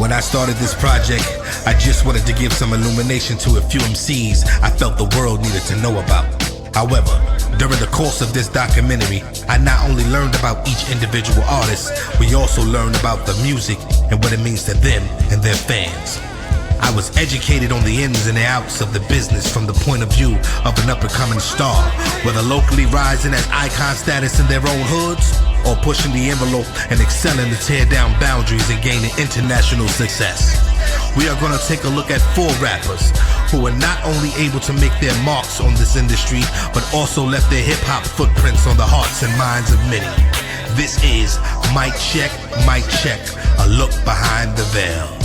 When I started this project, I just wanted to give some illumination to a few MCs I felt the world needed to know about. However, during the course of this documentary, I not only learned about each individual artist, we also learned about the music and what it means to them and their fans. I was educated on the ins and the outs of the business from the point of view of an up-and-coming star, whether locally rising as icon status in their own hoods, or pushing the envelope and excelling to tear down boundaries and gaining international success. We are going to take a look at 4 rappers who are not only able to make their marks on this industry, but also left their hip-hop footprints on the hearts and minds of many. This is Mic Check, a look behind the veil.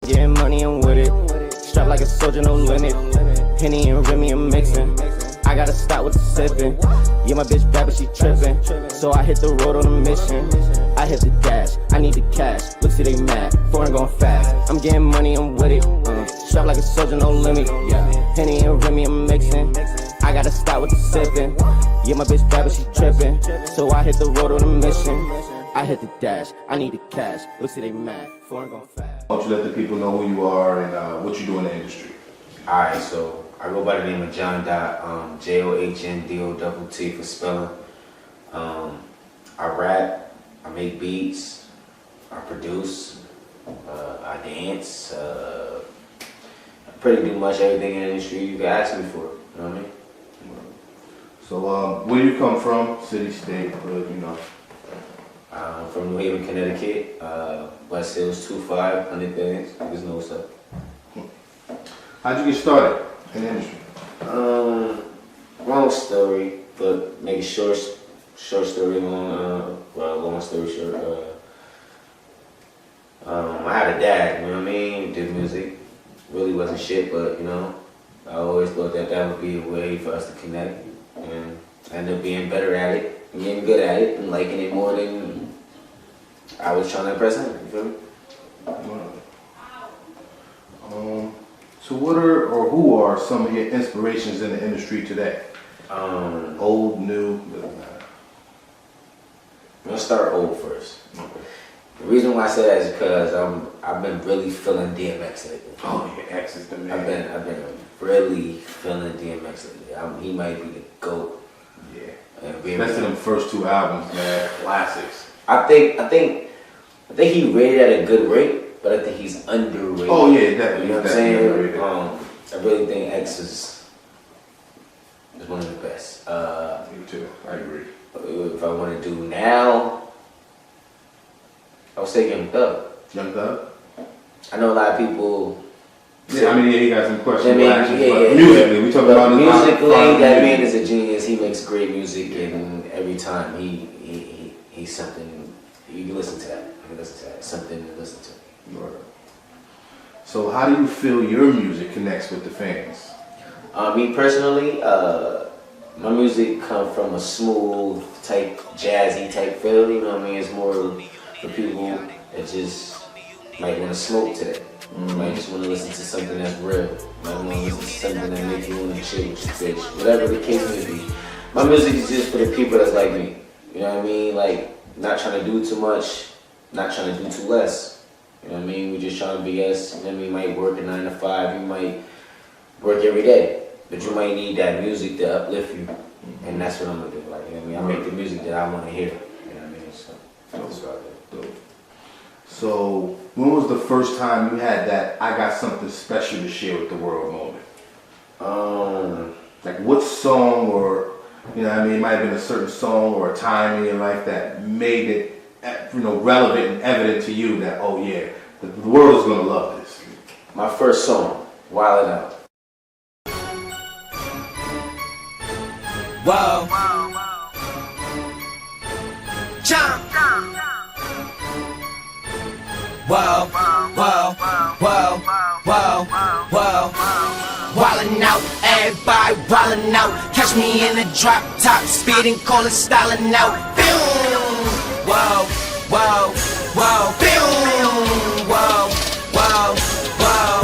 Getting money, I'm with it. Strapped like a soldier, no limit. Henny and Remy, I'm mixing. I gotta stop with the sipping. Yeah, my bitch bad, but she tripping. So I hit the road on a mission. I hit the dash, I need the cash. Look, see they mad, foreign going fast. I'm getting money, I'm with it. Strapped like a soldier, no limit. Henny and Remy, I'm mixing. I gotta stop with the sipping. Yeah, my bitch bad, but she tripping. So I hit the road on a mission. I hit the dash, I need the cash. Look, see they mad, foreign going fast. Why don't you let the people know who you are and what you do in the industry? Alright, so I go by the name of John Dott, Johndott for spelling. I rap, I make beats, I produce, I dance, I pretty do much everything in the industry you can ask me for, you know what I mean? So where do you come from? City, state, hood, you know? From New Haven, Connecticut, West Hills 25, 100 things, niggas know what's up. How'd you get started in the industry? Long story, but make it short story long, long story short. I had a dad, you know what I mean, did music, really wasn't shit, but you know, I always thought that would be a way for us to connect, and I ended up being better at it, and getting good at it, and liking it more than I was trying to impress him, you feel me? So what are, or who are some of your inspirations in the industry today? Old, new, doesn't matter. I'm gonna start old first. Okay. The reason why I say that is because I've been really feeling DMX lately. Oh yeah, X is the man. I've been really feeling DMX lately. He might be the GOAT. Yeah. Especially them first 2 albums, man. Classics. I think he rated at a good rate, but I think he's underrated. Oh yeah, definitely. You know what I'm saying? I really think X is one of the best. Me too. I agree. If I want to do now, I would say Young Thug. Young Thug? I know a lot of people. Yeah, I mean, he got some questions. Yeah, musically, we talk about musically, that man is a genius. He makes great music, and every time he's something. You can listen to that. You can listen to that. It's something to listen to. Right. So, how do you feel your music connects with the fans? Me personally, my music comes from a smooth type, jazzy type feel. You know what I mean? It's more for people that just might want to smoke today. Might just want to listen to something that's real. Might want to listen to something that makes you want to chill with your bitch. Whatever the case may be. My music is just for the people that's like me. You know what I mean? Like, not trying to do too much, not trying to do too less. You know what I mean? We just trying to be us. And then we might work a 9 to 5. You might work every day. But you might need that music to uplift you. And that's what I'm going to do. Like, you know what I mean? I make the music that I want to hear. You know what I mean? So, that's what I do. So, when was the first time you had that I got something special to share with the world moment? Like what song or You know what I mean? It might have been a certain song or a time in your life that made it, relevant and evident to you that, oh yeah, the world is gonna love this. My first song, Wildin' Out. Whoa. Jump. Whoa, whoa, whoa, whoa, whoa. Wildin' out, everybody wildin' out. Catch me in the drop top, speeding, call it stylin' out. Boom. Whoa, whoa, whoa. Boom. Whoa, whoa, whoa.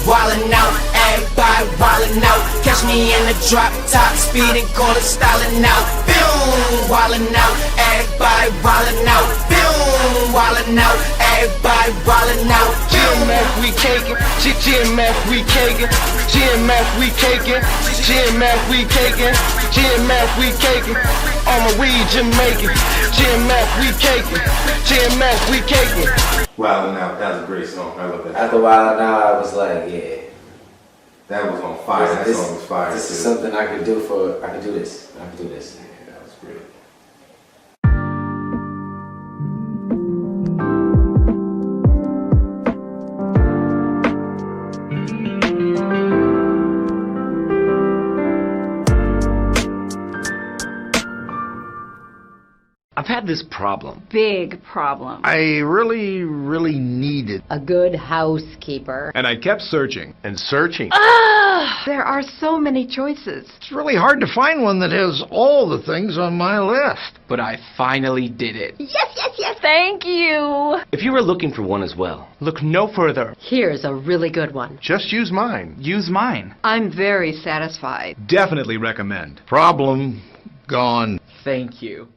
Wildin' out, everybody wildin' out. Catch me in the drop top, speeding, call it stylin' out. Boom. Wildin' out, everybody wildin' out. Boom. Wildin' out, everybody wildin' out. GMF we caking, GMF we caking, GMF we caking, GMF we caking, GMF we caking. On my weed Jamaican, GMF we caking, GMF we caking. Wildin' Out, that was a great song. I love that. After Wildin' Out, I was like, yeah. That was on fire. That song was fire. This is something I could do for, I could do this. I could do this. Yeah, that was great. I've had this problem. Big problem. I really needed. A good housekeeper. And I kept searching and searching. There are so many choices. It's really hard to find one that has all the things on my list. But I finally did it. Yes, yes, yes, thank you. If you were looking for one as well, Look no further. Here's a really good one. Just use mine. Use mine. I'm very satisfied. Definitely recommend. Problem gone. Thank you.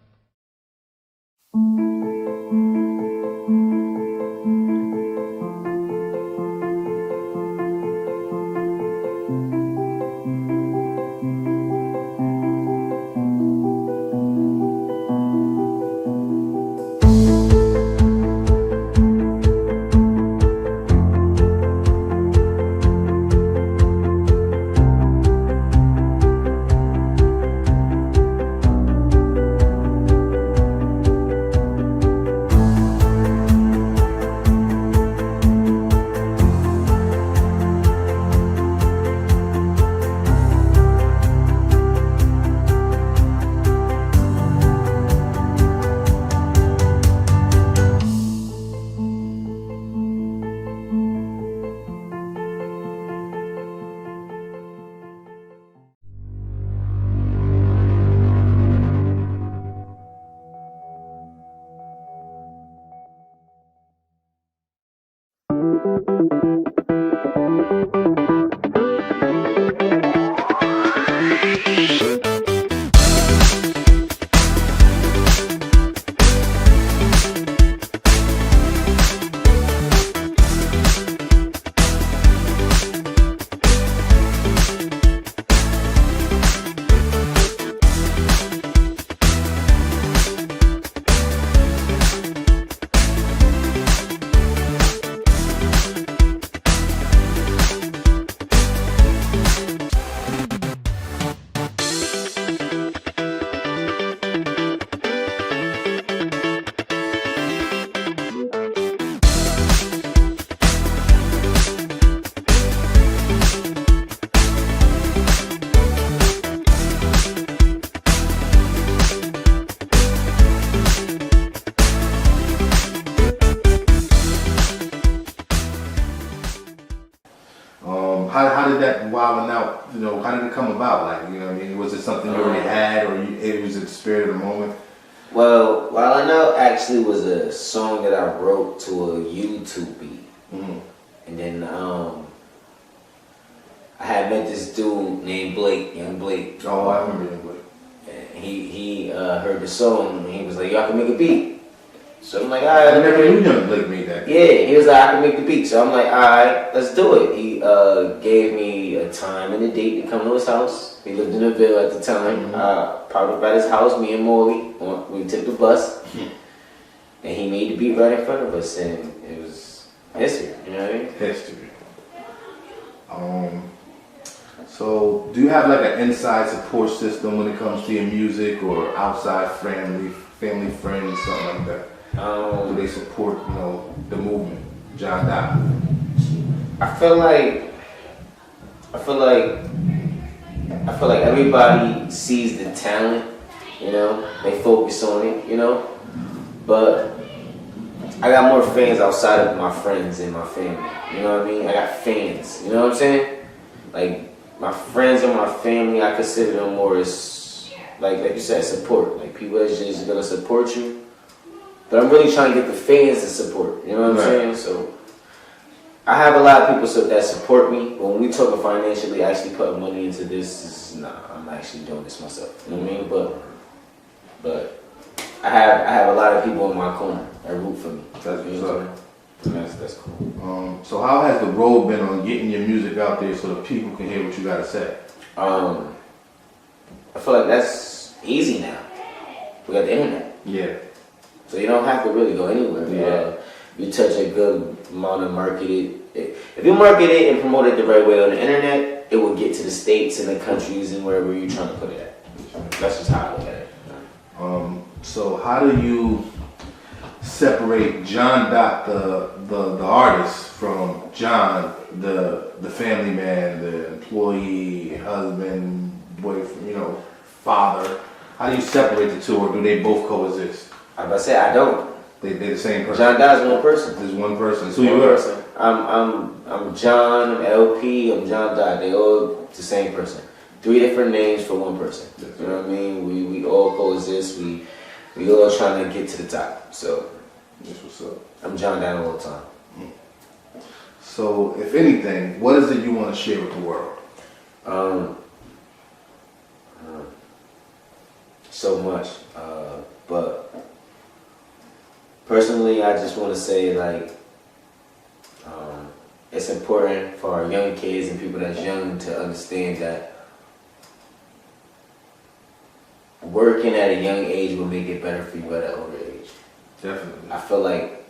How did that Wildin' Out, how did it come about? Like, you know what I mean? Was it something you already had, or it was the spirit of the moment? Well, Wildin' Out actually was a song that I wrote to a YouTube beat. Mm-hmm. And then I had met this dude named Blake, young Blake. Oh, I remember young Blake. And he heard the song and he was like, yo, I can make a beat. So I'm like, all right. I never knew young Blake made that. Yeah, he was like, I can make the beat. So I'm like, all right, let's do it. He gave me a time and a date to come to his house. He lived in the Ville at the time. Mm-hmm. Parked up at his house, me and Morley. We took the bus. And he made the beat right in front of us. And it was history, you know what I mean? History. So, do you have like an inside support system when it comes to your music, or outside family, friends, something like that? Do they support, the movement, John Dott? I feel like everybody sees the talent, they focus on it, but I got more fans outside of my friends and my family, you know what I mean? I got fans, you know what I'm saying? Like, my friends and my family, I consider them more as, like you said, support. Like, people that's just gonna support you. But I'm really trying to get the fans to support, you know what I'm saying? So, I have a lot of people that support me, but when we talk financially, actually putting money into this, I'm actually doing this myself, you know what I mean? But I have a lot of people in my corner that root for me. That's what's up. That's cool. So how has the road been on getting your music out there so that people can hear what you gotta say? I feel like that's easy now. We got the internet. Yeah. So you don't have to really go anywhere. Yeah. You touch a good amount of marketed. If you market it and promote it the right way on the internet, it will get to the states and the countries and wherever you're trying to put it at. That's just how I look at it. So how do you separate John Dott, the artist, from John, the family man, the employee, husband, boyfriend, father? How do you separate the two, or do they both coexist? I was about to say I don't. They're the same person. John Dott is one person. There's one person. So one you person. I'm John. I'm LP. I'm John Dott. They all the same person. 3 different names for one person. You know what I mean? We all coexist. We all trying to get to the top. So that's what's up. I'm John Dott all the time. So if anything, what is it you want to share with the world? So much, but personally, I just want to say it's important for our young kids and people that's young to understand that working at a young age will make it better for you at an older age. Definitely. I feel like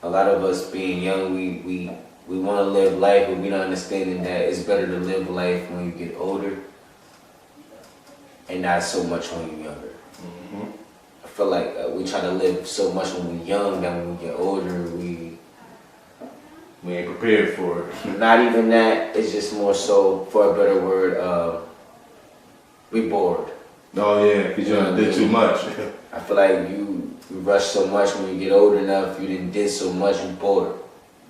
a lot of us being young, we want to live life, but we don't understanding that it's better to live life when you get older and not so much when you're younger. Mm-hmm. I feel like we try to live so much when we're young that when we get older, we ain't prepared for it. Not even that. It's just more so, for a better word, we bored. Oh yeah, because you done did too much. I feel like you rush so much when you get old enough. You didn't did so much, you bored.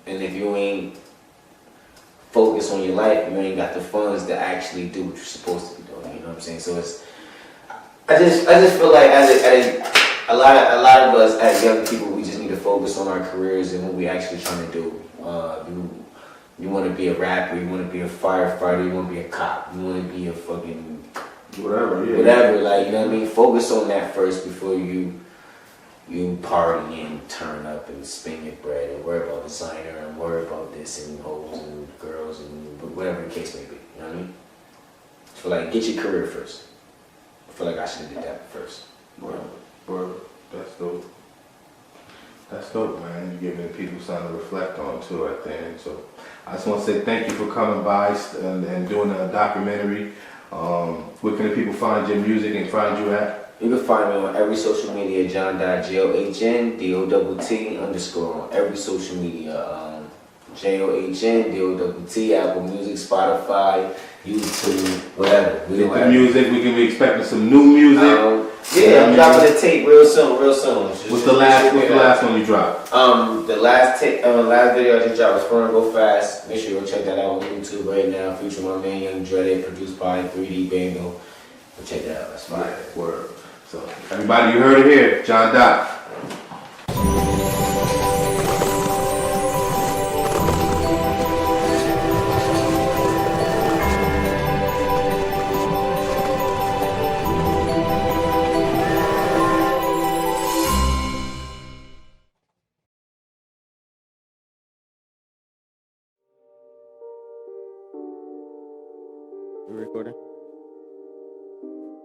And if you ain't focused on your life, you ain't got the funds to actually do what you're supposed to be doing. You know what I'm saying? So it's. I just feel like as a lot of us as young people, we just need to focus on our careers and what we actually trying to do. You want to be a rapper, you want to be a firefighter, you want to be a cop, you want to be a fucking whatever. Like, you know what I mean? Focus on that first before you party and turn up and spend your bread and worry about designer and worry about this and hoes and girls and whatever the case may be. You know what I mean? So like, get your career first. I feel like I should have did that first. Word. That's dope. That's dope, man. You're giving people something to reflect on too at the end. So I just want to say thank you for coming by and doing a documentary. Where can the people find your music and find you at? You can find me on every social media, John Dott, JOHNDOTT_ on every social media. JOHNDOTT, Apple Music, Spotify, YouTube, whatever. The music, we can be expecting some new music. I'm dropping a tape real soon. What's the last one you dropped? The last video I just dropped was Fun Go Fast. Make sure you go check that out on YouTube right now. Featuring my man Young Dreaded, produced by 3D Bango. Go check that out. That's fine. Yeah, word. So everybody, you heard it here. John Dott. You recording?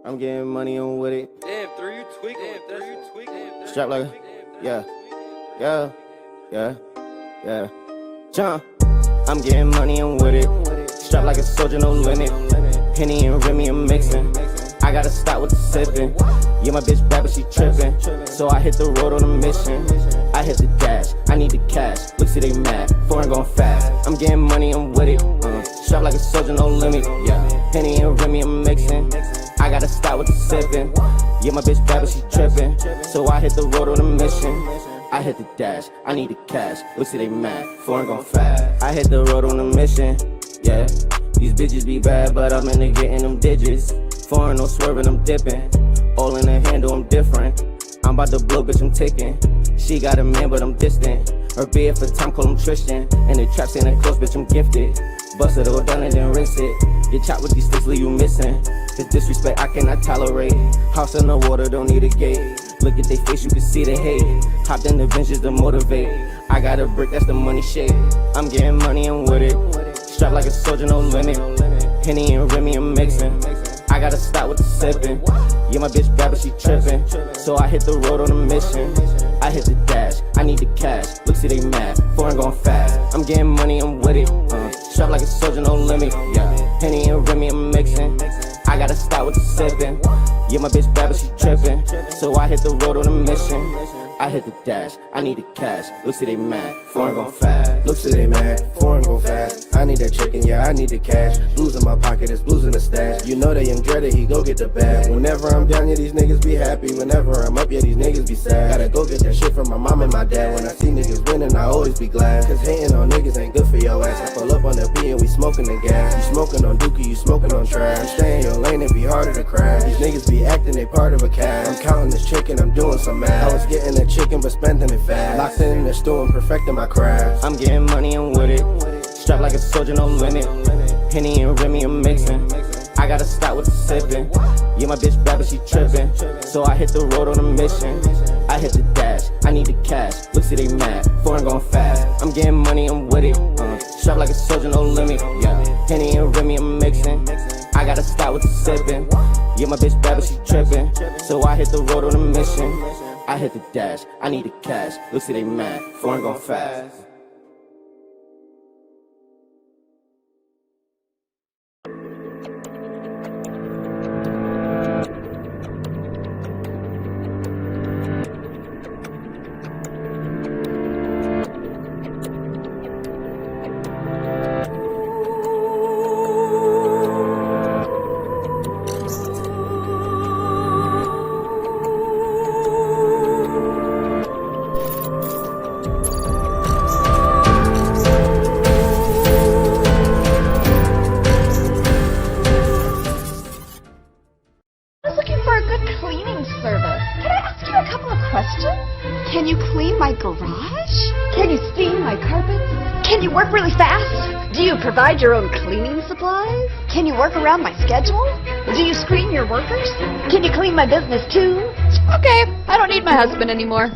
I'm getting money on with it. Damn, through you tweaking. Strap like, yeah. John, I'm getting money on with it. Strapped like a soldier, no limit. Henny and Remy, I'm mixing. I gotta stop with the sipping. Yeah, my bitch bad, but she tripping. So I hit the road on a mission. I hit the dash, I need the cash. Look, see they mad, foreign going fast. I'm getting money, I'm with it. Strapped like a soldier, no limit. Yeah, Henny and Remy, I'm mixing. I gotta stop with the sipping. Yeah, my bitch bad, but she tripping. So I hit the road on a mission. I hit the dash, I need the cash. Look, see they mad, foreign gon' fast. I hit the road on a mission, yeah. These bitches be bad, but I'm into getting them digits. Foreign, no swerving, I'm dipping. All in the handle, I'm different. I'm about to blow, bitch, I'm ticking. She got a man, but I'm distant. Her bed for time, call him Tristan. And the trap saying close, bitch, I'm gifted. Bust it all done and then rinse it. Get chopped with these sticks, leave you missing. The disrespect I cannot tolerate. House in the water, don't need a gate. Look at they face, you can see the hate. Hopped in the bench just to motivate. I got a brick, that's the money shade. I'm getting money, I'm with it. Strapped like a soldier, no limit. Henny and Remy, I'm mixing. I gotta stop with the sipping. Yeah, my bitch bad, but she tripping. So I hit the road on a mission. I hit the dash, I need the cash. Look, see they mad, foreign going fast. I'm getting money, I'm with it. Strapped like a soldier, no limit. Yeah, Henny and Remy, I'm mixing. I gotta stop with the sipping. Yeah, my bitch bad, but she tripping. So I hit the road on a mission. I hit the dash, I need the cash. Look, see they mad, foreign gon' fast. Look, see they mad, foreign gon' fast. I need that chicken, yeah, I need the cash. Blues in my pocket, it's blues in the stash. You know they am dreaded, he go get the bag. Whenever I'm down, yeah, these niggas be happy. Whenever I'm up, yeah, these niggas be sad. Gotta go get that shit from my mom and my dad. When I see niggas winning, I always be glad. Cause hating on niggas ain't good for your ass. I pull up on the B and we smoking the gas. You smoking on Duce, you smoking on trash. You stay in your lane, it be harder to crash. These niggas be acting, they part of a cast. I'm counting this chicken, I'm doing some math. I was getting that chicken, but spending it fast. Locked in the store and perfecting my craft. I'm getting money, I'm with it. Strapped like a soldier, no limit. Henny and Remy, I'm mixing. I gotta stop with the sipping. Yeah, my bitch bad, but she tripping. So I hit the road on a mission. I hit the dash, I need the cash. Look, see they mad, foreign going fast. I'm getting money, I'm with it. Strapped like a soldier, no limit. Yeah, Henny and Remy, I'm mixing. I gotta stop with the sipping. Yeah, my bitch bad, but she tripping. So I hit the road on a mission. I hit the dash, I need the cash. Look, see they mad, foreign gon' fast. Can you clean my garage? Can you steam my carpets? Can you work really fast? Do you provide your own cleaning supplies? Can you work around my schedule? Do you screen your workers? Can you clean my business too? Okay, I don't need my husband anymore.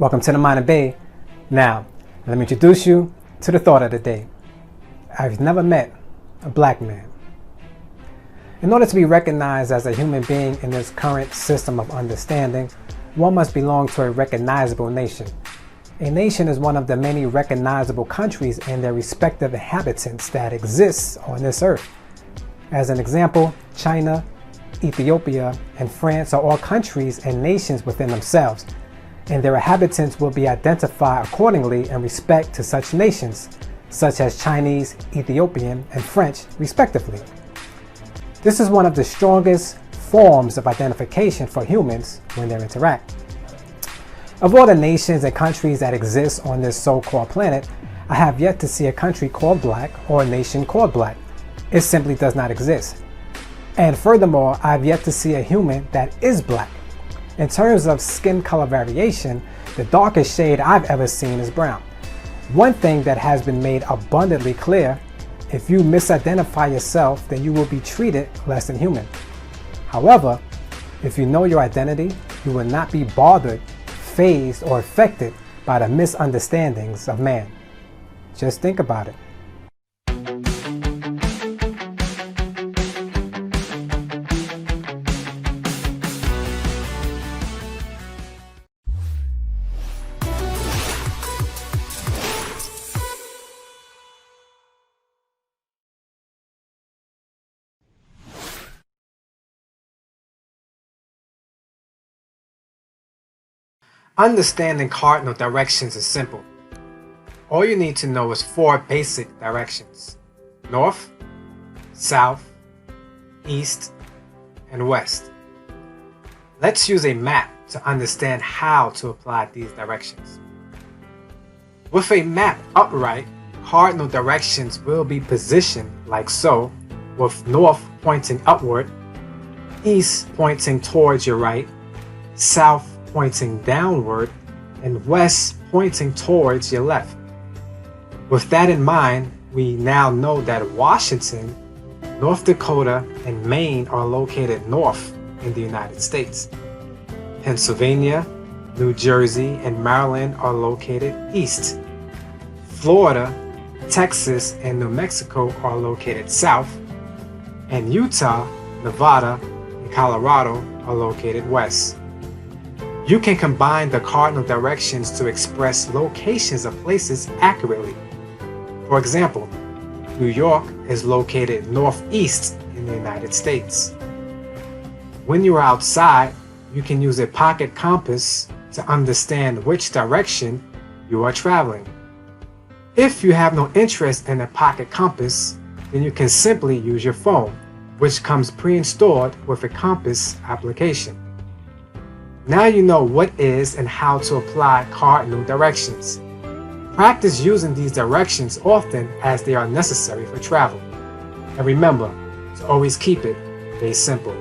Welcome to the Minor Bay. Now, let me introduce you to the thought of the day. I've never met a black man. In order to be recognized as a human being in this current system of understanding, one must belong to a recognizable nation. A nation is one of the many recognizable countries and their respective inhabitants that exists on this earth. As an example, China, Ethiopia, and France are all countries and nations within themselves, and their inhabitants will be identified accordingly in respect to such nations, such as Chinese, Ethiopian, and French, respectively. This is one of the strongest forms of identification for humans when they interact. Of all the nations and countries that exist on this so-called planet, I have yet to see a country called black or a nation called black. It simply does not exist. And furthermore, I have yet to see a human that is black. In terms of skin color variation, the darkest shade I've ever seen is brown. One thing that has been made abundantly clear: if you misidentify yourself, then you will be treated less than human. However, if you know your identity, you will not be bothered, fazed, or affected by the misunderstandings of man. Just think about it. Understanding cardinal directions is simple. All you need to know is 4 basic directions: north, south, east, and west. Let's use a map to understand how to apply these directions. With a map upright, cardinal directions will be positioned like so, with north pointing upward, east pointing towards your right, south pointing downward, and west pointing towards your left. With that in mind, we now know that Washington, North Dakota, and Maine are located north in the United States. Pennsylvania, New Jersey, and Maryland are located east. Florida, Texas, and New Mexico are located south. And Utah, Nevada, and Colorado are located west. You can combine the cardinal directions to express locations of places accurately. For example, New York is located northeast in the United States. When you are outside, you can use a pocket compass to understand which direction you are traveling. If you have no interest in a pocket compass, then you can simply use your phone, which comes pre-installed with a compass application. Now you know what is and how to apply cardinal directions. Practice using these directions often as they are necessary for travel. And remember to always keep it very simple.